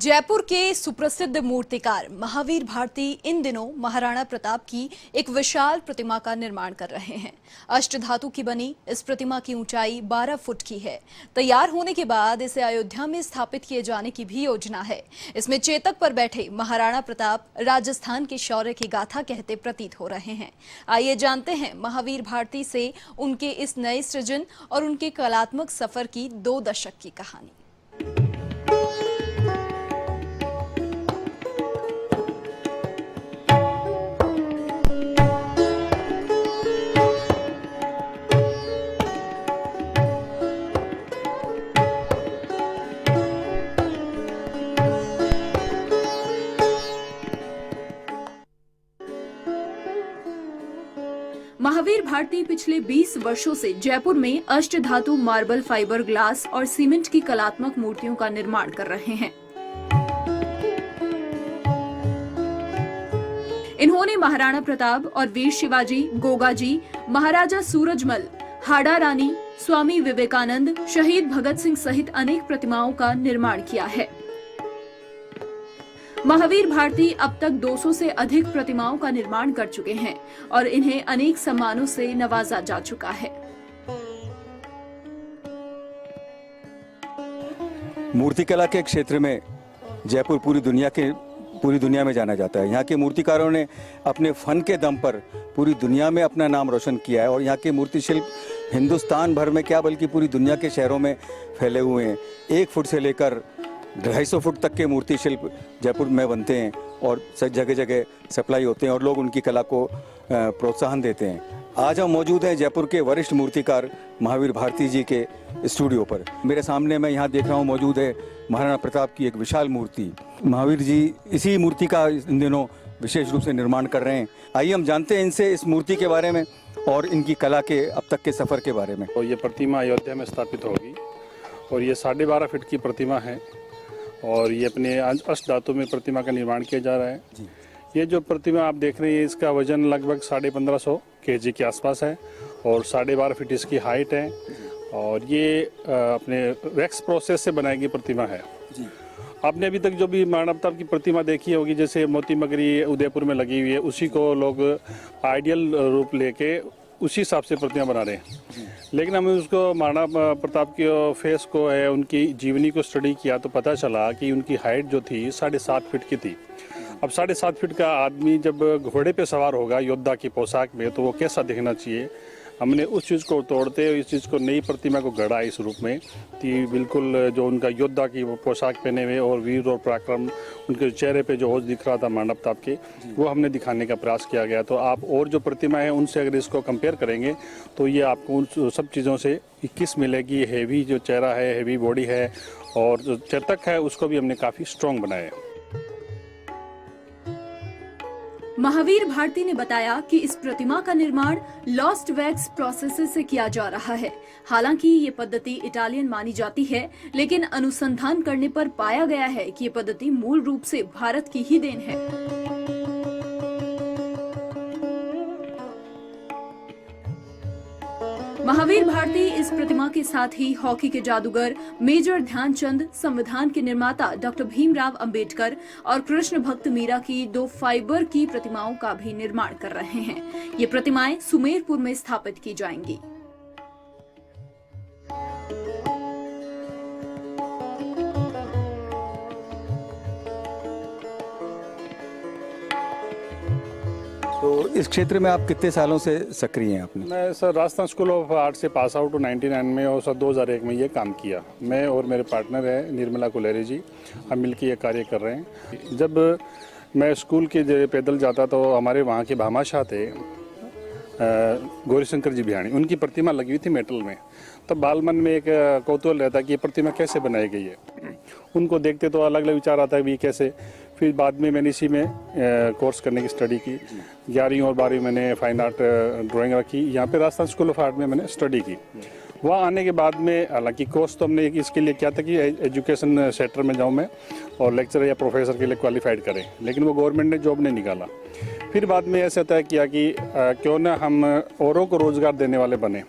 जयपुर के सुप्रसिद्ध मूर्तिकार महावीर भारती इन दिनों महाराणा प्रताप की एक विशाल प्रतिमा का निर्माण कर रहे हैं। अष्टधातु की बनी इस प्रतिमा की ऊंचाई 12 फुट की है। तैयार होने के बाद इसे अयोध्या में स्थापित किए जाने की भी योजना है। इसमें चेतक पर बैठे महाराणा प्रताप राजस्थान के शौर्य की गाथा कहते प्रतीत हो रहे हैं। आइए जानते हैं महावीर भारती से उनके इस नए सृजन और उनके कलात्मक सफर की 2 दशक की कहानी। महावीर भारती पिछले 20 वर्षों से जयपुर में अष्टधातु मार्बल फाइबर ग्लास और सीमेंट की कलात्मक मूर्तियों का निर्माण कर रहे हैं। इन्होंने महाराणा प्रताप और वीर शिवाजी, गोगाजी, महाराजा सूरजमल, हाड़ा रानी, स्वामी विवेकानंद, शहीद भगत सिंह सहित अनेक प्रतिमाओं का निर्माण किया है। महावीर भारती अब तक 200 से अधिक प्रतिमाओं का निर्माण कर चुके हैं और इन्हें अनेक सम्मानों से नवाजा जा चुका है। मूर्तिकला के क्षेत्र में जयपुर पूरी दुनिया में जाना जाता है। यहाँ के मूर्तिकारों ने अपने फन के दम पर पूरी दुनिया में अपना नाम रोशन किया है और यहाँ के मूर्ति शिल्प हिंदुस्तान भर में क्या बल्कि पूरी दुनिया के शहरों में फैले हुए हैं। 1 फुट से लेकर 250 फुट तक के मूर्ति शिल्प जयपुर में बनते हैं और जगह जगह सप्लाई होते हैं और लोग उनकी कला को प्रोत्साहन देते हैं। आज हम मौजूद हैं जयपुर के वरिष्ठ मूर्तिकार महावीर भारती जी के स्टूडियो पर। मेरे सामने मैं यहाँ देख रहा हूँ मौजूद है महाराणा प्रताप की एक विशाल मूर्ति। महावीर जी इसी मूर्ति का इन दिनों विशेष रूप से निर्माण कर रहे हैं। आइए हम जानते हैं इनसे इस मूर्ति के बारे में और इनकी कला के अब तक के सफ़र के बारे में। और ये प्रतिमा अयोध्या में स्थापित होगी और ये 12.5 फीट की प्रतिमा है और ये अपने अष्टधातु में प्रतिमा का निर्माण किया जा रहा है जी। ये जो प्रतिमा आप देख रहे हैं इसका वजन लगभग 1550 kg के आसपास है और 12.5 फीट इसकी हाइट है और ये अपने वैक्स प्रोसेस से बनाई गई प्रतिमा है जी। आपने अभी तक जो भी महाराणा प्रताप की प्रतिमा देखी होगी, जैसे मोती मगरी उदयपुर में लगी हुई है, उसी को लोग आइडियल रूप लेके उसी हिसाब से प्रतिमा बना रहे हैं। लेकिन हमने उसको महाराणा प्रताप के फेस को है, उनकी जीवनी को स्टडी किया तो पता चला कि उनकी हाइट जो थी 7.5 फीट की थी। अब 7.5 फीट का आदमी जब घोड़े पे सवार होगा योद्धा की पोशाक में तो वो कैसा दिखना चाहिए। हमने उस चीज़ को तोड़ते इस चीज़ को नई प्रतिमा को गढ़ा इस रूप में कि बिल्कुल जो उनका योद्धा की वो पोशाक पहने हुए और वीर और पराक्रम उनके चेहरे पे जो होश दिख रहा था महाराणा प्रताप के, वो हमने दिखाने का प्रयास किया गया। तो आप और जो प्रतिमा है उनसे अगर इसको कंपेयर करेंगे तो ये आपको उन सब चीज़ों से 21 मिलेगी। हेवी जो चेहरा है, हेवी बॉडी है और जो चेतक है उसको भी हमने काफ़ी स्ट्रॉन्ग बनाया है। महावीर भारती ने बताया कि इस प्रतिमा का निर्माण लॉस्ट वैक्स प्रोसेस से किया जा रहा है। हालांकि ये पद्धति इटालियन मानी जाती है, लेकिन अनुसंधान करने पर पाया गया है कि ये पद्धति मूल रूप से भारत की ही देन है। महावीर भारती इस प्रतिमा के साथ ही हॉकी के जादूगर मेजर ध्यानचंद, संविधान के निर्माता डॉक्टर भीमराव अंबेडकर और कृष्ण भक्त मीरा की 2 फाइबर की प्रतिमाओं का भी निर्माण कर रहे हैं। ये प्रतिमाएं सुमेरपुर में स्थापित की जाएंगी। तो इस क्षेत्र में आप कितने सालों से सक्रिय हैं? आपने? मैं sir Rajasthan school of art से पास आउट 99 में और सर 2001 में ये काम किया। मैं और मेरे पार्टनर है निर्मला कुलेरी जी, हम मिलकर ये कार्य कर रहे हैं। जब मैं स्कूल के पैदल जाता तो हमारे वहाँ के भामाशाह थे गौरीशंकर जी बिहानी, उनकी प्रतिमा लगी हुई थी मेटल में। तब बाल मन में एक कौतूहल रहता कि ये प्रतिमा कैसे बनाई गई है। उनको देखते तो अलग अलग विचार आता है भी कैसे। फिर बाद में मैंने इसी में कोर्स करने की स्टडी की। 11वीं और 12वीं मैंने फाइन आर्ट ड्राइंग रखी। यहाँ पे राजस्थान स्कूल ऑफ आर्ट में मैंने स्टडी की। वहाँ आने के बाद में हालांकि कोर्स तो हमने इसके लिए किया था कि एजुकेशन सेक्टर में जाऊँ मैं और लेक्चरर या प्रोफेसर के लिए क्वालिफाइड करें, लेकिन वो गवर्नमेंट ने जॉब नहीं निकाला। फिर बाद में ऐसे तय किया कि क्यों ना हम औरों को रोज़गार देने वाले बने।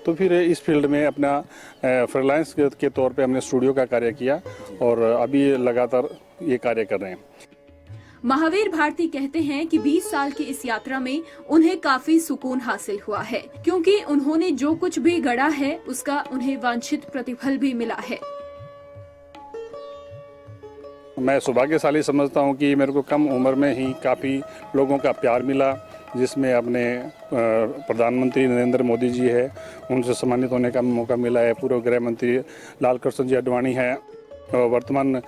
तो फिर इस फील्ड में अपना फ्रीलांस के तौर पे हमने स्टूडियो का कार्य किया और अभी लगातार ये कार्य कर रहे हैं। महावीर भारती कहते हैं कि 20 साल की इस यात्रा में उन्हें काफी सुकून हासिल हुआ है, क्योंकि उन्होंने जो कुछ भी गढ़ा है उसका उन्हें वांछित प्रतिफल भी मिला है। मैं सौभाग्यशाली समझता हूँ कि मेरे को कम उम्र में ही काफ़ी लोगों का प्यार मिला, जिसमें अपने प्रधानमंत्री नरेंद्र मोदी जी है, उनसे सम्मानित होने का मौका मिला है। पूर्व गृह मंत्री लाल कृष्ण जी आडवाणी है, वर्तमान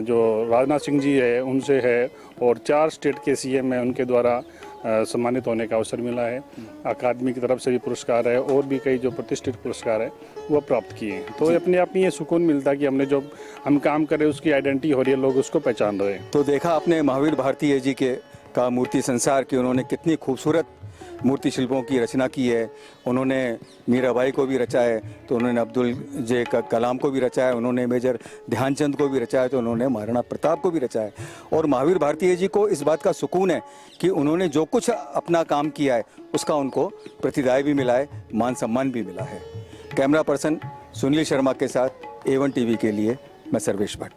जो राजनाथ सिंह जी है उनसे है, और 4 स्टेट के सीएम है, उनके द्वारा सम्मानित होने का अवसर मिला है। अकादमी की तरफ से भी पुरस्कार है और भी कई जो प्रतिष्ठित पुरस्कार है वो प्राप्त किए हैं। तो अपने आप में ये सुकून मिलता है कि हमने जो हम काम कर रहे हैं उसकी आइडेंटिटी हो रही है, लोग उसको पहचान रहे हैं। तो देखा आपने महावीर भारती जी के का मूर्ति संसार की उन्होंने कितनी खूबसूरत मूर्ति शिल्पों की रचना की है। उन्होंने मीराबाई को भी रचा है, तो उन्होंने अब्दुल जे कलाम को भी रचा है, उन्होंने मेजर ध्यानचंद को भी रचा है, तो उन्होंने महाराणा प्रताप को भी रचा है। और महावीर भारती जी को इस बात का सुकून है कि उन्होंने जो कुछ अपना काम किया है उसका उनको प्रतिदाय भी मिला है, मान सम्मान भी मिला है। कैमरा पर्सन सुनील शर्मा के साथ A1 टीवी के लिए मैं सर्वेश भट्ट।